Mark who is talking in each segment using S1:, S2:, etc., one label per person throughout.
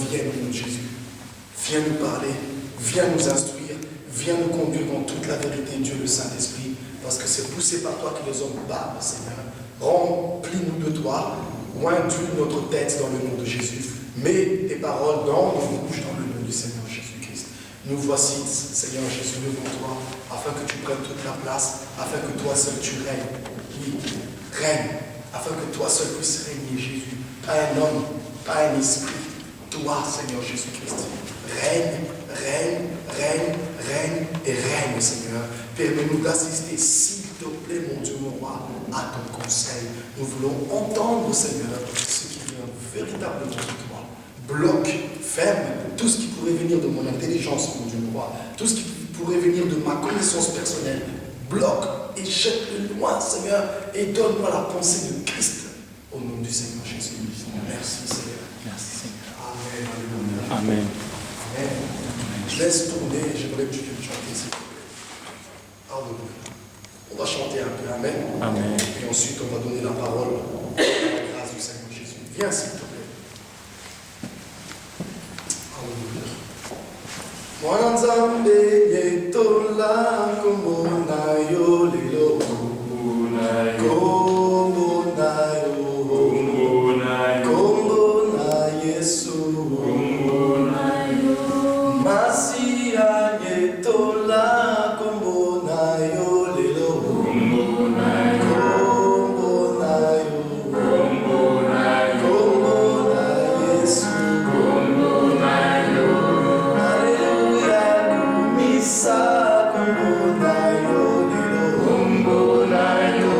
S1: viens au nom de Jésus. Viens nous parler, viens nous instruire, viens nous conduire dans toute la vérité, Dieu le Saint-Esprit, parce que c'est poussé par toi que les hommes parlent, Seigneur. Remplis-nous de toi, oins-tu notre tête dans le nom de Jésus. Mets tes paroles dans nos bouches, dans le nom du Seigneur Jésus-Christ. Nous voici, Seigneur Jésus, devant toi, afin que tu prennes toute la place, afin que toi seul tu règnes. Oui, règne, afin que toi seul puisses régner, Jésus. Pas un homme, pas un esprit. Toi, Seigneur Jésus-Christ. Règne, règne, règne, règne et règne, Seigneur. Permets-nous d'assister, s'il te plaît, mon Dieu, mon roi, à ton conseil. Nous voulons entendre, Seigneur, ce qui vient véritablement de toi. Bloque, ferme tout ce qui pourrait venir de mon intelligence, mon Dieu, mon roi. Tout ce qui pourrait venir de ma connaissance personnelle. Bloque et jette-le loin, Seigneur, et donne-moi la pensée de Christ. Au nom du Seigneur Jésus. Merci, Seigneur.
S2: Merci, Seigneur.
S1: Amen.
S2: Amen.
S1: Amen. Je laisse tourner, j'aimerais que tu viennes chanter, s'il te plaît. Alléluia. On va chanter un peu, Amen.
S2: Amen.
S1: Et ensuite, on va donner la parole à la grâce du Seigneur Jésus. Viens, s'il te plaît. Alléluia. Mwananzambe yetola komona yo lelo. Komona yo. Komona Yesu. Masia yetola komona yo lelo. Komona yo. Komona Yesu. Alléluia, kumisa komona yo lelo. Komona yo.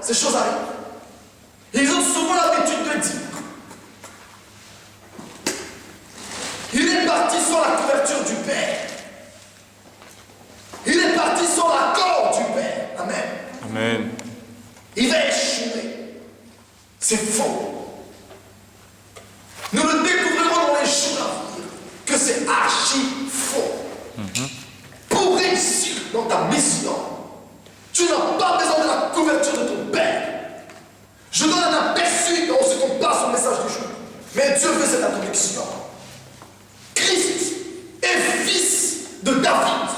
S1: Ces choses arrivent. Ils ont souvent la Nous le découvrirons dans les jours à venir que c'est archi faux. Pour réussir dans ta mission, tu n'as pas besoin de la couverture de ton Père. Je donne un aperçu dans ce qu'on passe au message du jour. Mais Dieu veut cette introduction. Christ est fils de David.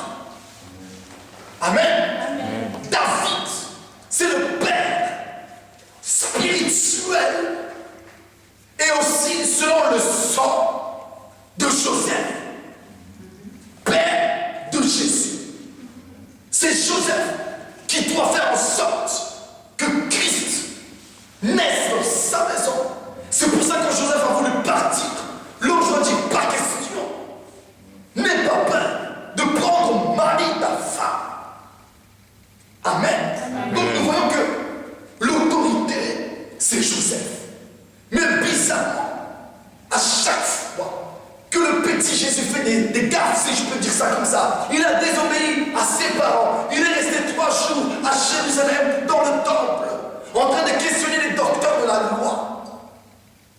S1: Amen. Amen. David, c'est le Père spirituel et aussi selon le sang de Joseph. Père de Jésus. C'est Joseph qui doit faire en sorte que Christ naisse dans sa maison. C'est pour ça que Joseph a voulu partir. L'ange a dit, pas question. N'aie pas peur de prendre mari ta femme. Amen. Amen. Donc nous voyons que l'autorité, c'est Joseph. Mais bizarrement, à chaque fois que le petit Jésus fait des gaffes, si je peux dire ça comme ça, il a désobéi à ses parents. Il est resté 3 jours à Jérusalem, dans le temple, en train de questionner les docteurs de la loi.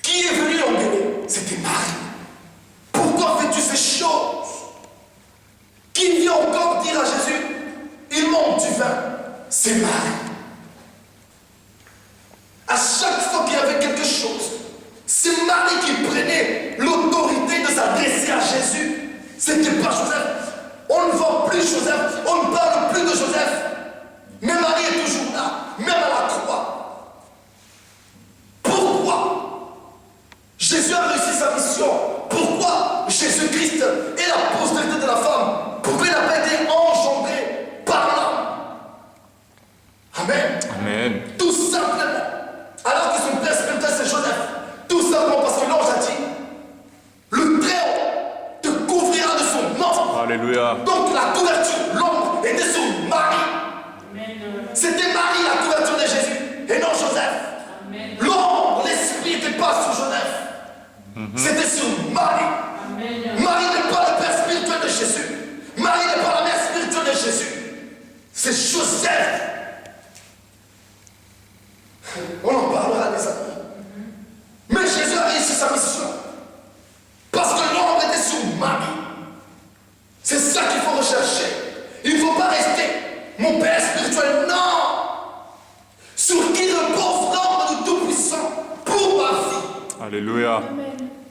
S1: Qui est venu l'engueuler? C'était Marie. Pourquoi fais-tu ces choses? Qui vient encore dire à Jésus, il manque du vin? C'est Marie. À chaque fois qu'il y avait quelque chose, c'est Marie qui prenait l'autorité de s'adresser à Jésus. C'était pas Joseph. On ne voit plus Joseph, on ne parle plus de Joseph. Mais Marie est toujours là, même à la croix. Pourquoi Jésus a réussi sa mission? Pourquoi Jésus-Christ et la postérité de la femme pouvaient n'a pas été engendré par l'homme? Amen. Amen. Tout simplement. Alors que son père spirituel c'est Joseph. Tout simplement parce que l'ange a dit, le Très-Haut te couvrira de son nom. Alléluia. Donc la couverture, l'ombre était sur Marie. C'était Marie la couverture de Jésus et non Joseph. L'ombre, l'esprit n'était pas sur Joseph. C'était sur Marie. Amen. Marie n'est pas le père spirituel de Jésus. Marie n'est pas la mère spirituelle de Jésus. C'est Joseph. On en parlera, les amis. Mais Jésus a réussi sa mission. Parce que l'ombre était sur Marie. C'est ça qu'il faut rechercher. Il ne faut pas rester mon père spirituel. Non. Sur qui repose l'ombre du Tout-Puissant pour ma vie. Alléluia.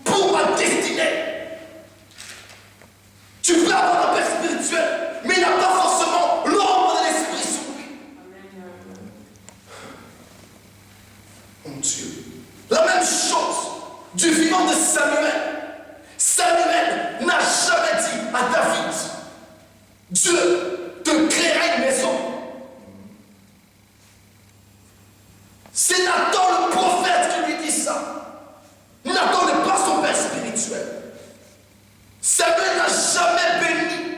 S1: Pour ma destinée. Tu peux avoir un père spirituel, mais il n'a pas forcément l'ombre de l'esprit sur lui. Mon Dieu. La même chose du vivant de Samuel. Samuel n'a jamais dit à David, Dieu te créera une maison. C'est Nathan le prophète qui lui dit ça. Nathan n'est pas son père spirituel. Samuel n'a jamais béni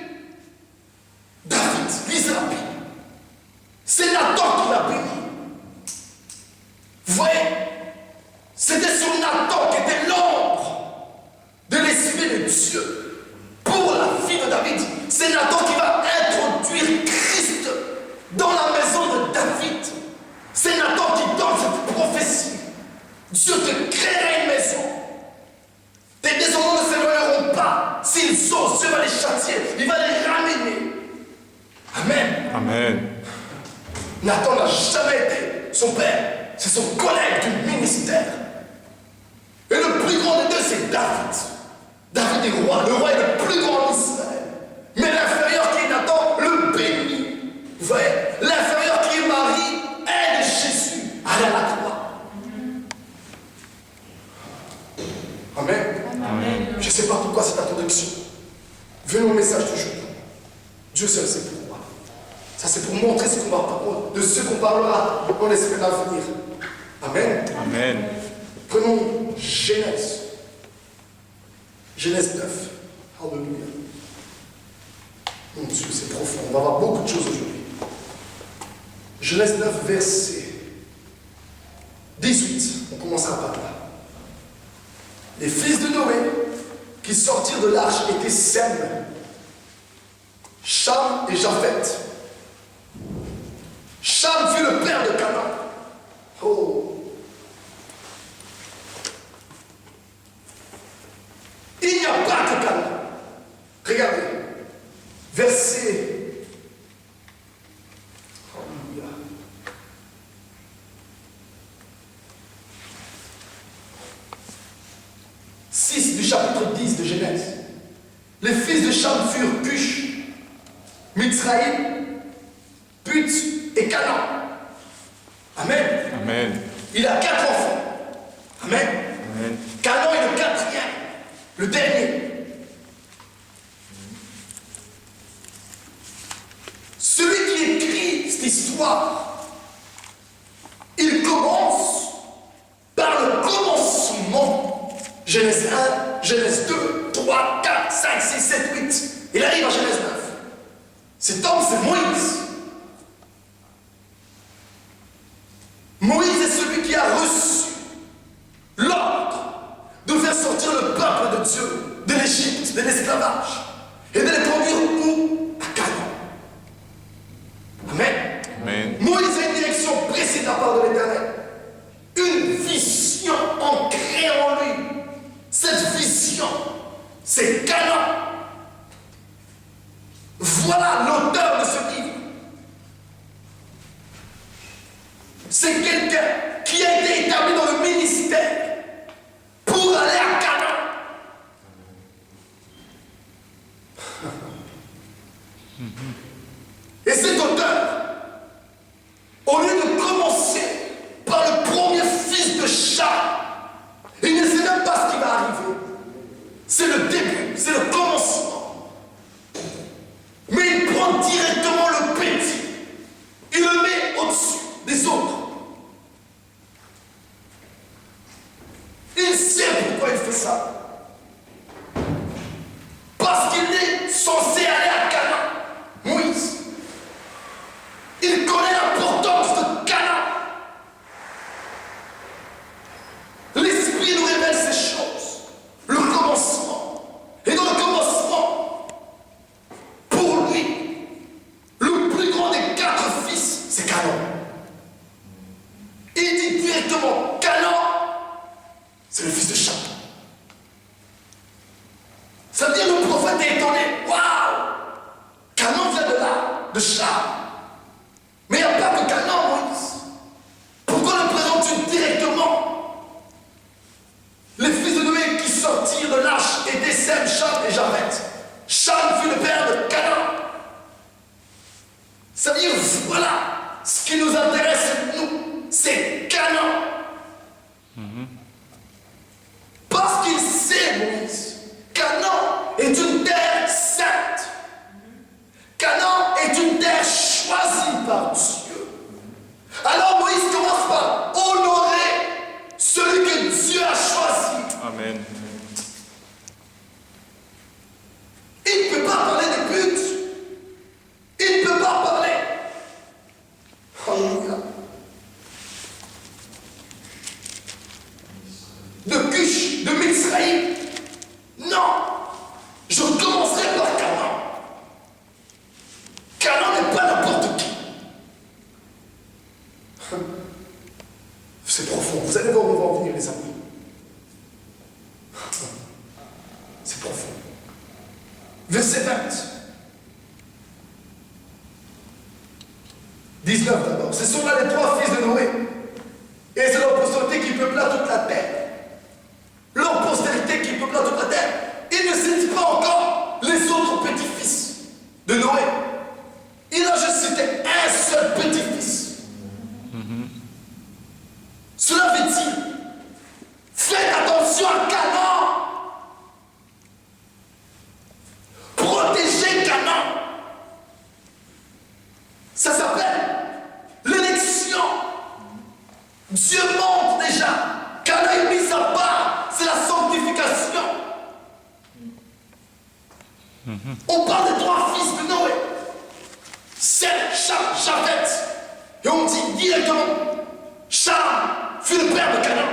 S1: David, lisez la Bible. C'est Nathan qui l'a béni. Vous voyez, c'était sur Nathan qui était l'ombre de l'esprit de Dieu pour la vie de David. C'est Nathan qui va introduire Christ dans la maison de David. C'est Nathan qui donne cette prophétie. Dieu te créera une maison. Tes descendants ne s'éloigneront pas. S'ils osent, Dieu va les châtier. Il va les ramener. Amen. Amen. Nathan n'a jamais été son père. C'est son collègue du ministère. Et le plus grand des deux, c'est David. David est roi. Le roi est le plus grand d'Israël. Mais l'inférieur qui est Nathan, le bénit. Vous voyez, l'inférieur qui est Marie, aide Jésus à aller à la croix. Amen. Amen. Je ne sais pas pourquoi cette introduction. Venons au message du jour. Dieu seul sait pourquoi. Ça, c'est pour montrer ce qu'on va parler, de ce qu'on parlera dans les semaines à venir. Amen. Amen. Prenons Genèse. Genèse 9. Alléluia. Mon Dieu, c'est profond. On va voir beaucoup de choses aujourd'hui. Genèse 9, verset 18. On commencera par là. Les fils de Noé qui sortirent de l'arche étaient Sem, Cham et Japheth. Cham fut le père de Canaan. Oh. chapitre 10 de Genèse. Les fils de Cham furent Cush, Mitzraïm, Put et Canaan. Amen.
S2: Amen.
S1: Il a 4 enfants. Amen.
S2: Amen.
S1: Canaan est le 4e, le dernier. Celui qui écrit cette histoire, il commence par le commencement. Genèse 1, Genèse 2, 3, 4, 5, 6, 7, 8. Il arrive à Genèse 9. Cet homme, c'est Moïse. Moïse est celui qui a reçu l'ordre de faire sortir le peuple de Dieu de l'Égypte, de l'esclavage, et de les conduire où? À Canaan. Amen.
S2: Amen.
S1: Moïse a une direction précise de la part de l'Éternel. Une vision ancrée en lui. Cette vision, c'est Canaan. Voilà l'auteur de ce livre. C'est quelqu'un qui a été établi dans le ministère pour aller à Canaan. Et cet auteur, au lieu de commencer par le premier fils de Cham, il ne sait même pas ce qui va arriver. C'est le début, c'est le commencement. Mais il prend directement le petit. Il le met au-dessus des autres. Il sait pourquoi il fait ça. Parce qu'il est censé aller à Canaan. Moïse. Il connaît l'importance de Canaan. L'Esprit nous révèle ces choses. Le commencement. Et dans le commencement, pour lui, le plus grand des 4 fils, c'est Canaan. Il dit directement, Canaan, c'est le fils de Cham. Ça veut dire le prophète est étonné. Waouh! Canaan vient de là, de Cham. Mais il n'y a pas que Canaan, Moïse. Pourquoi le présentes-tu directement? Les fils de Noé qui sortirent de l'arche étaient Sem, Cham et Japhet. Cham fut le père de Canaan. Ça veut dire, voilà, ce qui nous intéresse, nous, c'est Canaan. Parce qu'il sait, Moïse, Canaan est une terre sainte. Canaan est une terre choisie par Dieu. Alors Moïse commence par honorer celui que Dieu a choisi.
S2: Amen.
S1: Il ne peut pas parler de but. Il ne peut pas parler. Alléluia. De Cush, de Mitzraïm. Non. Je commencerai par Canaan. Canaan n'est pas n'importe qui. C'est profond. Vous allez voir où on va en venir, les amis. C'est profond. Verset 20. 19 d'abord. Ce sont là les 3 fils de Noé. Et c'est leur postérité qui peupla toute la terre. Leur postérité qui peupla toute la terre. Il ne cite pas encore les autres petits-fils de Noé. Il a juste cité un seul petit-fils. Cela veut dire, faites attention à Canaan. Protégez Canaan. Ça s'appelle l'élection. Dieu montre déjà. Canaan est mis à part. C'est la sanctification. On parle des 3 fils de Noé. Sem, Cham, Japhet. Et on dit directement, Cham fut le père de Canaan.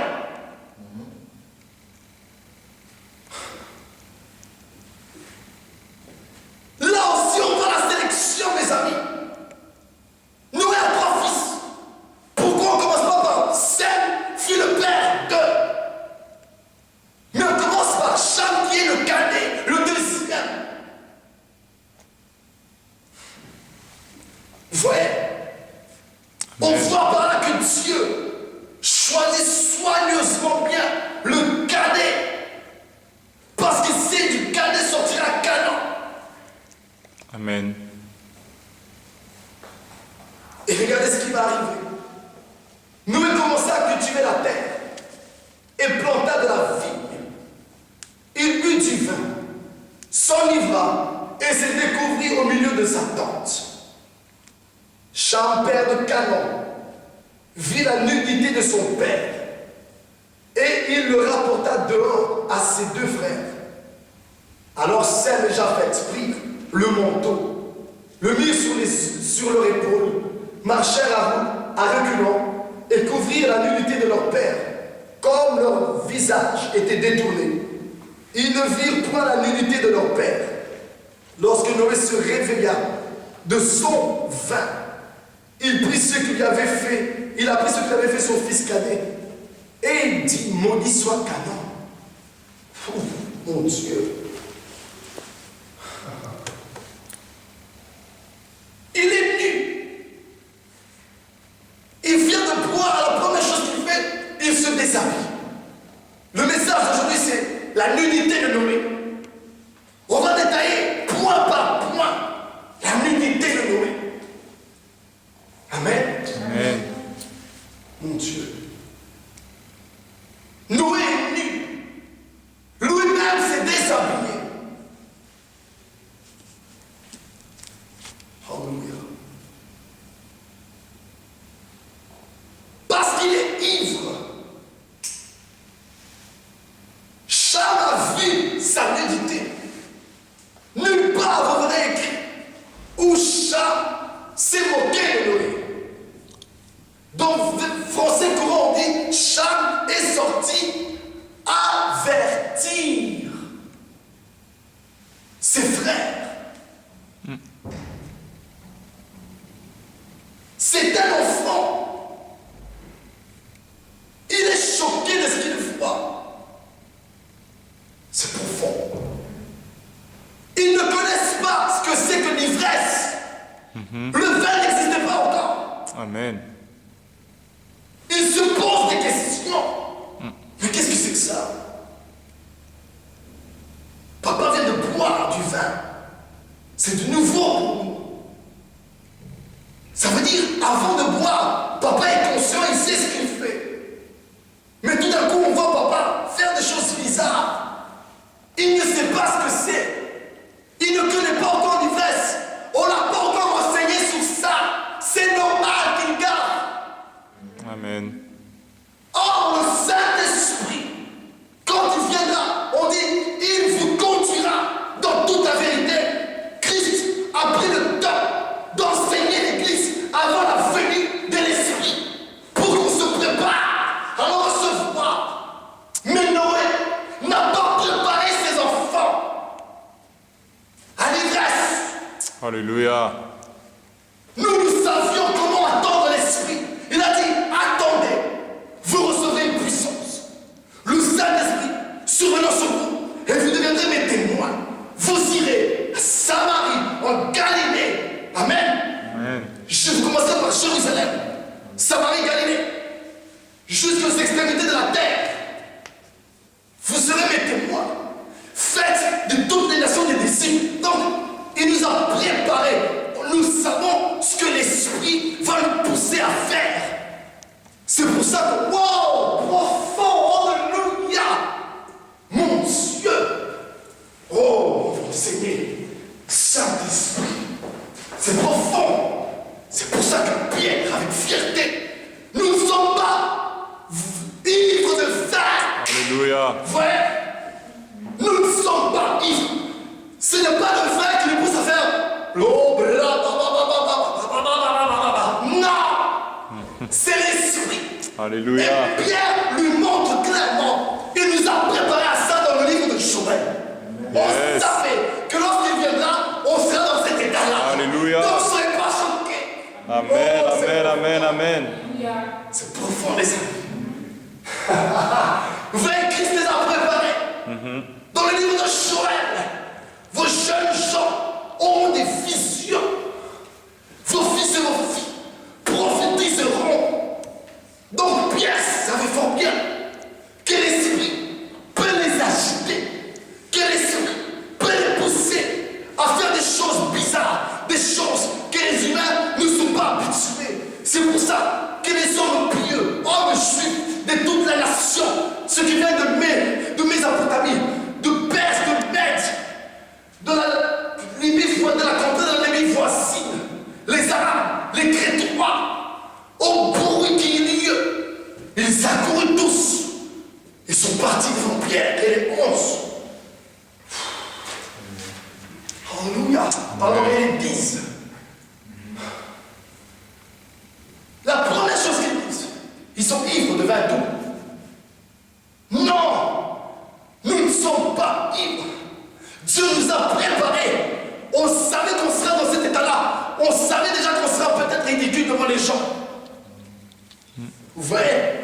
S1: Là aussi, on voit la sélection, mes amis. Noé a 3 fils. Pourquoi on ne commence pas par Sem fut le père de. Mais on commence par Cham qui est le cadet, le deuxième. Vous voyez? On voit par là que Dieu choisit soigneusement s'enivra et se découvrit au milieu de sa tente. Cham, père de Canaan, vit la nudité de son père et il le rapporta dehors à ses deux frères. Alors Sem et Japheth prirent le manteau, le mirent sur leur épaule, marchèrent à reculons et couvrirent la nudité de leur père, comme leur visage était détourné. Ils ne virent point la nudité de leur père. Lorsque Noé se réveilla de son vin, il prit ce qu'il avait fait, il a pris ce qu'il avait fait son fils cadet, et il dit, maudit soit Canaan. Mon Dieu. Il est nu. Il vient de boire, la première chose qu'il fait, il se déshabille. Le message d'aujourd'hui, c'est la nudité de Noé. On va détailler point par point la nudité de Noé. Amen.
S2: Amen.
S1: Mon Dieu. Noé est nu. Lui-même s'est déshabillé. Alléluia. Parce qu'il est ivre. Cham a vu sa nudité. Nulle part vous verrez écrit où Cham s'est moqué de Noé. Donc, français courant, on dit Cham est sorti avertir ses frères. C'est un enfant. Il est choqué de ce qu'il voit. C'est profond. Ils ne connaissent pas ce que c'est que l'ivresse. Le vin n'existait pas encore.
S2: Amen.
S1: Ils se posent des questions. Mais qu'est-ce que c'est que ça? Papa vient de boire du vin. C'est de nouveau pour nous. Ça veut dire, avant de boire, papa est conscient, il sait ce qu'il fait. Mais tout d'un coup, on voit papa faire des choses bizarres. Il ne sait pas ce que c'est. Il ne connaît pas encore l'ivresse. On ne l'a pas encore enseigné sur ça. C'est normal qu'il garde.
S2: Amen.
S1: Or, le Saint-Esprit, quand il viendra, on dit, il vous conduira dans toute la vérité. Christ a pris le temps d'enseigner l'Église avant la venue de l'Esprit, pour qu'on se prépare à le recevoir. Mais Noé n'a pas préparé ses enfants à l'ivresse.
S2: Alléluia.
S1: Nous savions comment attendre l'Esprit. Il a dit, attendez, vous recevrez une puissance. Le Saint-Esprit survenant sur vous, et vous deviendrez mes témoins. Vous irez à Samarie, en Galilée. Amen.
S2: Amen.
S1: Je vous commencerez par Jérusalem, Samarie, Galilée, jusqu'aux extrémités de la terre. Vous serez mes témoins. Faites de toutes les nations des disciples. Donc, il nous a préparés. Nous savons ce que l'Esprit va nous pousser à faire. C'est pour ça que, wow, profond, alléluia. Mon Dieu. Oh, mon Seigneur, Saint-Esprit. C'est profond. C'est pour ça que Pierre, avec fierté, nous ne sommes pas ivres de vin.
S2: Alléluia.
S1: Vrai. Nous ne sommes pas ivres. Ce n'est pas le vin qui nous pousse à faire l'eau, non. C'est l'Esprit.
S2: Alléluia.
S1: Et Pierre lui montre clairement. Il nous a préparé à ça dans le livre de Joël. On
S2: Yes.
S1: savait que lorsqu'il viendra, on sera dans cet état-là.
S2: Alléluia.
S1: Donc, ne soyez pas choqués.
S2: Amen,
S1: Oh,
S2: amen, amen, amen.
S1: c'est profond, les amis. Vous voyez, Christ les a préparés. Dans le livre de Joël, vos jeunes gens auront des visions. Vos fils et vos filles prophétiseront. Donc Pierre savait fort bien que l'Esprit peut les agiter, que l'Esprit peut les pousser à faire des choses bizarres, des choses que les humains ne sont pas habitués. C'est pour ça que les hommes pieux, hommes juifs de toute la nation, ceux qui viennent de sont partis devant Pierre et les 11. Alléluia. Alors ils disent. La première chose qu'ils disent, ils sont ivres de vin doux. Non, nous ne sommes pas ivres. Dieu nous a préparés. On savait qu'on serait dans cet état-là. On savait déjà qu'on serait peut-être ridicule devant les gens. Vous voyez,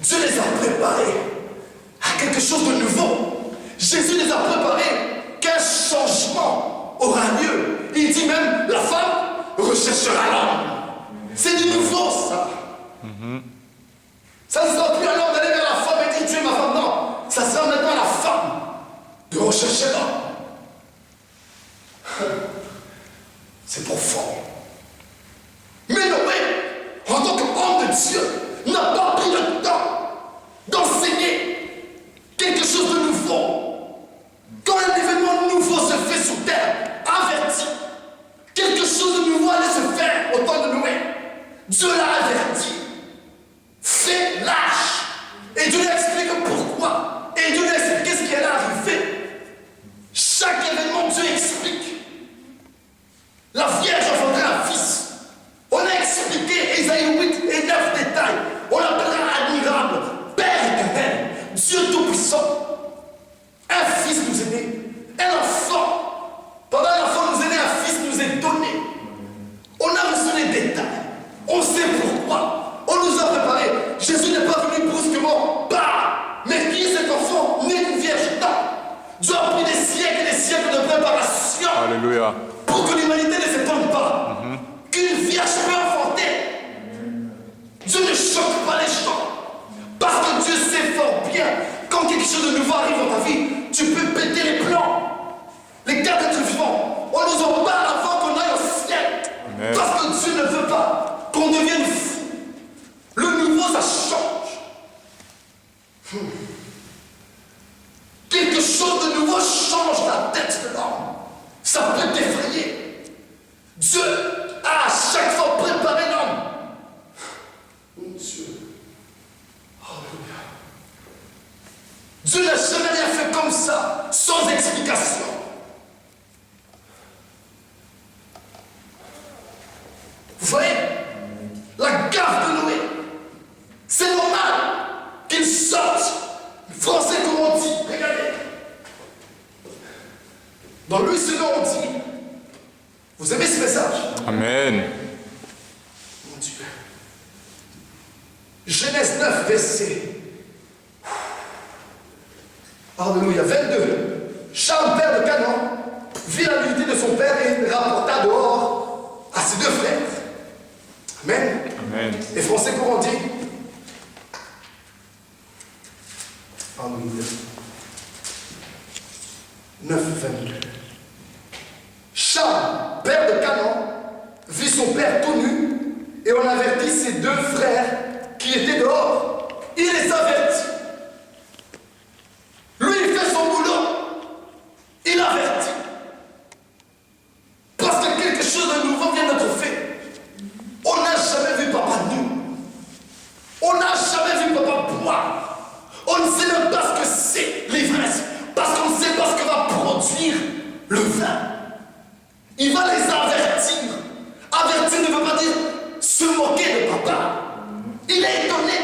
S1: Dieu les a préparés à quelque chose de nouveau. Jésus les a préparés qu'un changement aura lieu. Il dit même, la femme recherchera l'homme. C'est du nouveau, ça. Ça ne sera plus à l'homme d'aller vers la femme et dire, tu es ma femme. Non, ça sera maintenant à la femme de rechercher l'homme. C'est profond. Mais Noé, en tant qu'homme de Dieu, n'a pas pris le temps d'enseigner quelque chose de nouveau. Quand un événement nouveau se fait sur terre, averti, quelque chose de nouveau allait se faire au temps de Noé. Dieu l'a averti. Fais lâche. Et Dieu lui a expliqué pourquoi. Et Dieu lui a expliqué ce qui allait arriver. Chaque événement, Dieu explique. La Vierge engendrait un fils. On a expliqué Ésaïe 8 et 9 détails. On l'appellera admirable, Père éternel, Dieu tout-puissant. Un fils nous est né, un enfant. Pendant l'enfant nous est né, un fils nous est donné. On a reçu les détails. On sait pourquoi. On nous a préparé. Jésus n'est pas venu brusquement. Bah! Mais qui est cet enfant né d'une vierge? Non. Dieu a pris des siècles et des siècles de préparation.
S2: Alléluia.
S1: Pour que l'humanité ne s'étonne pas. Qu'une vierge peut enfanter. Dieu ne choque pas les gens. Parce que Dieu sait fort bien, quand quelque chose de nouveau arrive dans ta vie, tu peux péter les plans. Les cas d'être vivants, on nous en parle avant qu'on aille au ciel. Amen. Parce que Dieu ne veut pas qu'on devienne fou. Le nouveau, ça change. Quelque chose de nouveau change la tête de l'homme. Ça peut t'effrayer. Dieu a à chaque fois préparé l'homme. Mon Dieu. Alléluia. Dieu n'a jamais rien fait comme ça, sans explication. Vous voyez, la gaffe de Noé, c'est normal qu'il sorte. Français, comme on dit, regardez. Dans Louis II, on dit, vous aimez ce message?
S2: Amen.
S1: Mon Dieu. Genèse 9, verset. Alléluia, 22. Charles, père de Canaan, vit la nudité de son père et rapporta dehors à ses deux frères. Amen.
S2: Amen.
S1: Les Français courants dit. Alléluia. 9, 22. Charles, père de Canaan, vit son père tout nu et on avertit ses deux frères qui étaient dehors. Il les avertit. Lui, il fait son boulot. Il avertit. Parce que quelque chose de nouveau vient d'être fait. On n'a jamais vu papa nu. On n'a jamais vu papa boire. On ne sait même pas ce que c'est l'ivresse. Parce qu'on ne sait pas ce que va produire le vin. Il va les avertir. Avertir ne veut pas dire se moquer de papa. Il est étonné.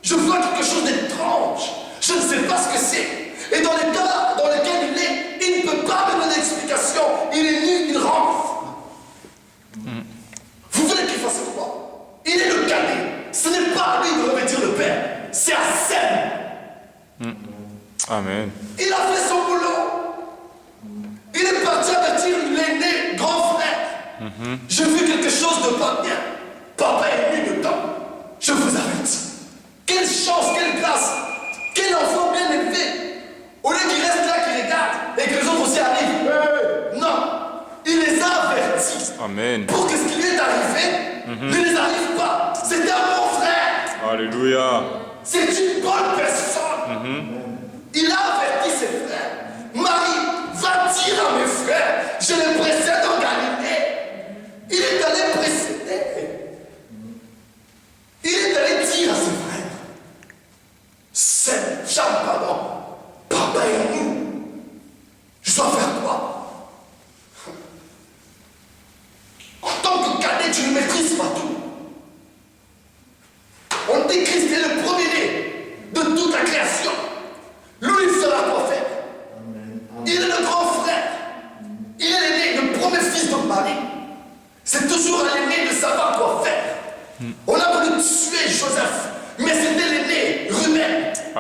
S1: Je vois quelque chose d'étrange. Je ne sais pas ce que c'est. Et dans l'état dans lequel il est, il ne peut pas me donner d'explication. Il est nu, il rentre. Vous voulez qu'il fasse quoi? Il est le cadet. Ce n'est pas à lui de revêtir le père. C'est à Sem.
S2: Amen.
S1: Il a fait son boulot. Il est parti avertir l'aîné, grand frère. J'ai vu quelque chose de pas bien. Papa est nu dedans. Je vous avertis. Quelle chance, quelle grâce. Quel enfant bien élevé. Au lieu qu'il reste là, qu'il regarde et que les autres aussi arrivent. Non. Il les a avertis.
S2: Amen.
S1: Pour que ce qui lui est arrivé ne les arrive pas. C'est un bon frère.
S2: Alléluia.
S1: C'est une bonne personne. Il a averti ses frères. Marie, va dire à mes frères, je les précède en Galilée. Il est allé précéder. Il est allé dire à ses frères, c'est Charles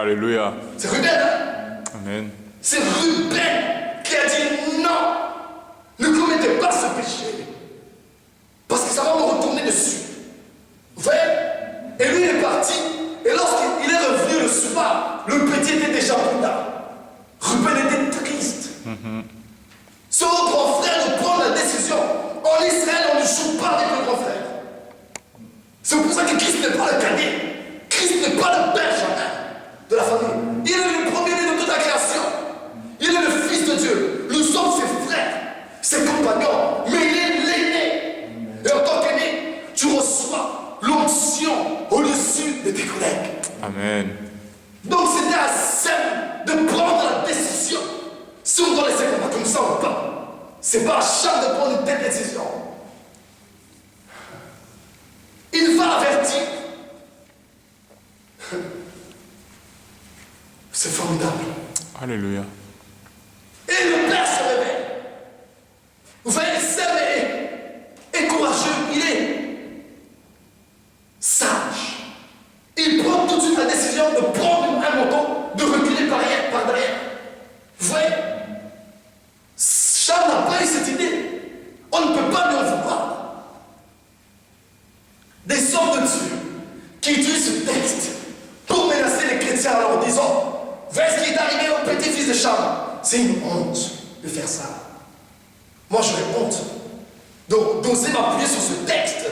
S2: Alléluia.
S1: C'est Ruben, hein?
S2: Amen.
S1: C'est Ruben qui a dit non, ne commettez pas ce péché. Parce que ça va me retourner dessus. Vous voyez? Et lui, il est parti. Et lorsqu'il est revenu le soir, le petit était déjà plus là. Ruben était triste. Son grand frère nous prend la décision. En Israël, on ne joue pas avec le grand frère. C'est pour ça que Christ n'est pas le cadet. Christ n'est pas le père jamais de la famille. Il est le premier-né de toute la création. Il est le Fils de Dieu. Nous sommes ses frères, ses compagnons. Mais il est l'aîné. Et en tant qu'aîné, tu reçois l'onction au-dessus de tes collègues.
S2: Amen.
S1: Donc c'était à Sam de prendre la décision. Si on doit laisser comme ça ou pas. C'est pas à Cham de prendre une telle décision. Il va avertir. C'est formidable.
S2: Alléluia.
S1: Et le père se réveille. Vous voyez, Sam est courageux, il est sage. Il prend tout de suite la décision de prendre un manteau, de reculer par derrière. Vous voyez, Cham n'a pas eu cette idée. On ne peut pas lui en vouloir. Des hommes de Dieu qui utilisent ce texte pour menacer les chrétiens en leur disant: voyez ce qui est arrivé au petit-fils de Cham. C'est une honte de faire ça. Moi j'aurais honte d'oser m'appuyer sur ce texte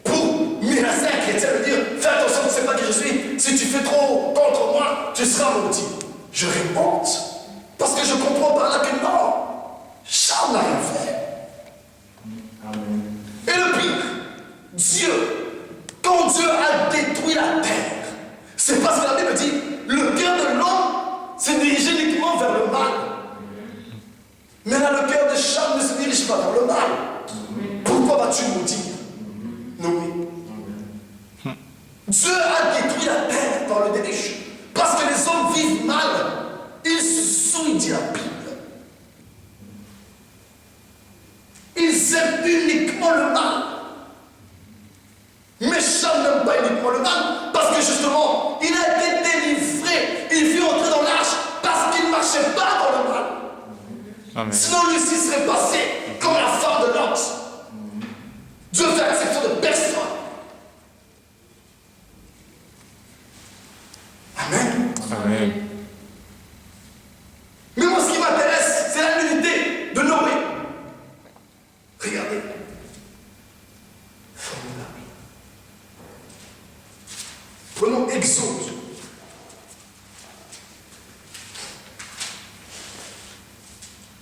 S1: pour menacer un chrétien et dire: fais attention, tu ne sais pas qui je suis, si tu fais trop contre moi, tu seras maudit. J'aurais honte parce que je comprends par là que non, Cham n'a rien fait. Et le pire, Dieu, quand Dieu a détruit la terre, c'est parce que la Bible dit: le cœur de l'homme s'est dirigé uniquement vers le mal. Mais là, le cœur de Cham ne se dirige pas vers le mal. Pourquoi vas-tu maudire Noé? Dieu a détruit la terre par le déluge. Parce que les hommes vivent mal. Ils se souillent, dit la Bible. Ils aiment uniquement le mal. Mais Cham n'aime pas uniquement le mal, parce que justement, il a été délivré. Il fut entré dans l'arche parce qu'il ne marchait pas dans le mal.
S2: Amen.
S1: Sinon, lui aussi serait passé comme la femme de Lot. Dieu fait exception de personne. Amen.
S2: Amen.
S1: Mais moi, ce qui m'intéresse, c'est la nudité de Noé. Regardez. Formidable. Prenons Exode.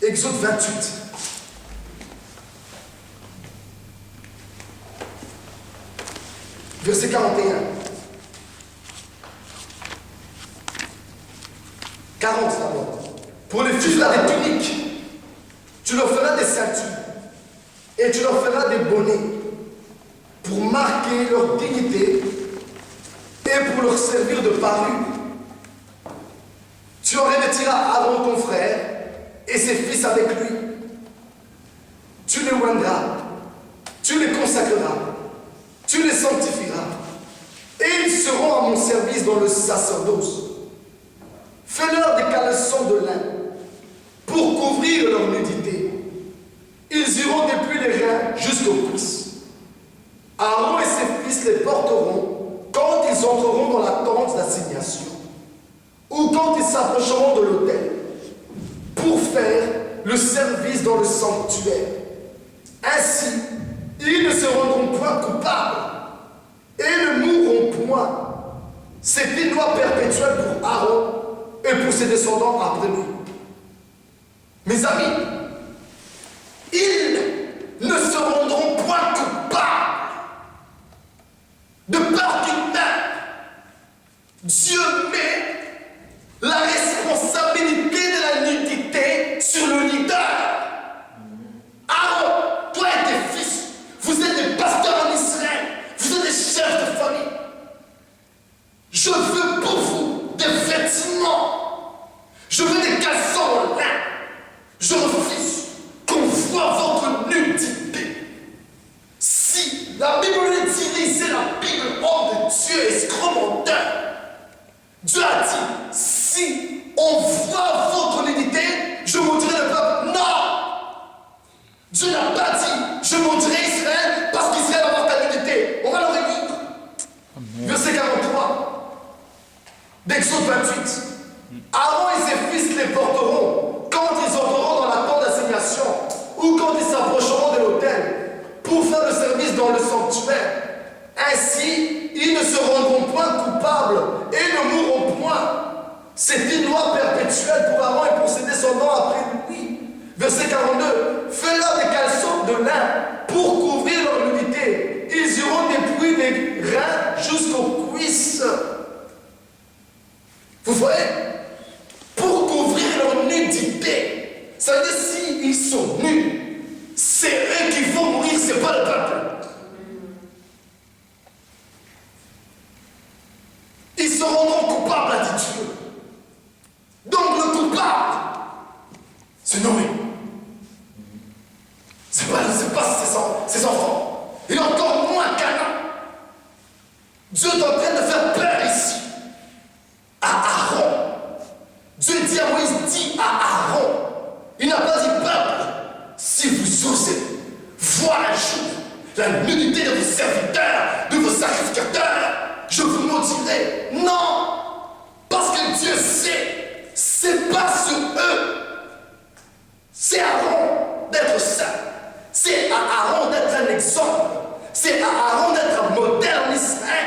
S1: Exode 28. Verset 41. 40 d'abord. Pour les fils là, des tuniques, tu leur feras des ceintures et tu leur feras des bonnets pour marquer leur dignité et pour leur servir de parure. Tu en revêtiras Aaron ton frère et ses fils avec lui. Tu les oindras, tu les consacreras, tu les sanctifieras, et ils seront à mon service dans le sacerdoce. Fais-leur des caleçons de lin pour couvrir leur nudité. Ils iront depuis les reins jusqu'aux cuisses. Aaron et ses fils les porteront quand ils entreront dans la tente d'assignation ou quand ils s'approcheront de l'autel pour faire le service dans le sanctuaire. Ainsi, ils ne se rendront point coupables et ne mourront point. C'est une loi perpétuelle pour Aaron et pour ses descendants après lui. Mes amis, ils ne se rendront point coupables de peur qu'ils meurent. Dieu met la responsabilité de la nudité sur le leader. Aaron, toi et tes fils, vous êtes des pasteurs en Israël, vous êtes des chefs de famille. Je veux pour vous des vêtements, je veux des caleçons en lin. Je refuse qu'on voit votre nudité. Si la Bible est dit, lisez la Bible, homme de Dieu, escroc menteur. Dieu a dit, 28. Aaron et ses fils les porteront quand ils entreront dans la tente d'assignation ou quand ils s'approcheront de l'autel pour faire le service dans le sanctuaire. Ainsi, ils ne se rendront point coupables et ne mourront point. C'est une loi perpétuelle pour Aaron et pour ses descendants après lui. Verset 42. Fais-leur des caleçons de lin pour couvrir leur nudité. Ils iront dépouiller des reins jusqu'aux cuisses. Vous voyez? Pour couvrir leur nudité. Ça veut dire s'ils sont nus, c'est eux qui vont mourir, c'est pas le peuple. Ils se rendront coupables, a dit Dieu. Donc le coupable, c'est Noé. C'est pas ses enfants. Et encore moins Canaan. Dieu est en train de faire peur ici. À Aaron. Dieu dit à Moïse, dit à Aaron. Il n'a pas dit peuple. Si vous osez voir un jour la nudité de vos serviteurs, de vos sacrificateurs, je vous maudirai. Non. Parce que Dieu sait, c'est pas sur eux. C'est à Aaron d'être saint. C'est à Aaron d'être un exemple. C'est à Aaron d'être un modèle en Israël.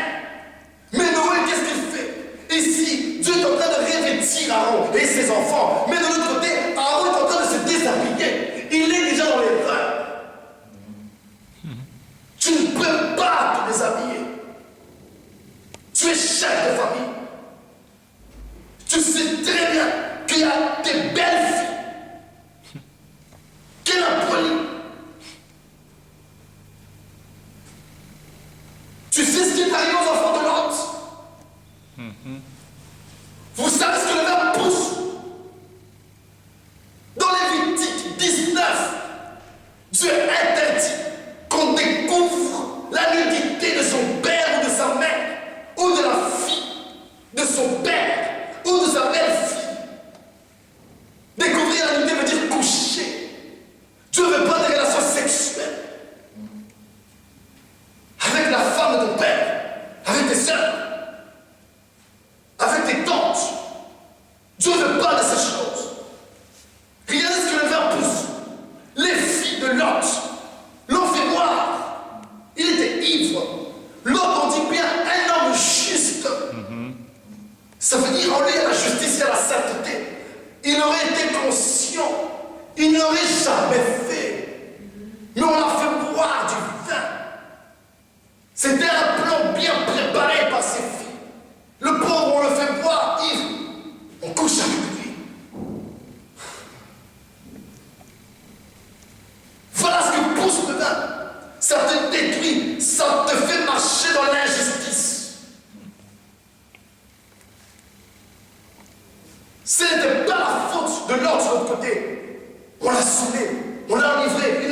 S1: Mais Noé, qu'est-ce qu'il fait? Ici, Dieu est en train de revêtir Aaron et ses enfants. Mais de l'autre côté, Aaron est en train de se déshabiller. Il est déjà dans l'erreur. Tu ne peux pas te déshabiller. Tu es chef de famille. Tu sais très bien qu'il y a des belles filles. Qu'elle a polies. Tu sais ce qui est arrivé aux enfants de Lot? Vous savez ce que le verbe pousse? Dans Lévitique 19, Dieu interdit qu'on découvre la nudité de son père ou de sa mère, ou de la fille de son père, ou de sa belle-fille. Découvrir la nudité veut dire coucher. Dieu ne veut pas des relations sexuelles avec la femme de ton père, avec tes soeurs, avec tes tantes. Dieu ne veut pas de ces choses. Regardez ce que le verbe pousse. Les filles de Lot l'ont fait boire. Il était ivre. Lot, on dit bien un homme juste. Ça veut dire en lui à la justice et à la sainteté. Il aurait été conscient. Il n'aurait jamais fait. Mais on l'a fait boire du vin. C'était un plan bien préparé par ses filles. Le pauvre, on le fait boire ivre. On couche avec lui. Voilà ce que pousse le vin. Ça te détruit. Ça te fait marcher dans l'injustice. Ce n'était pas la faute de l'autre de l'autre côté. On l'a saoulé. On l'a enivré.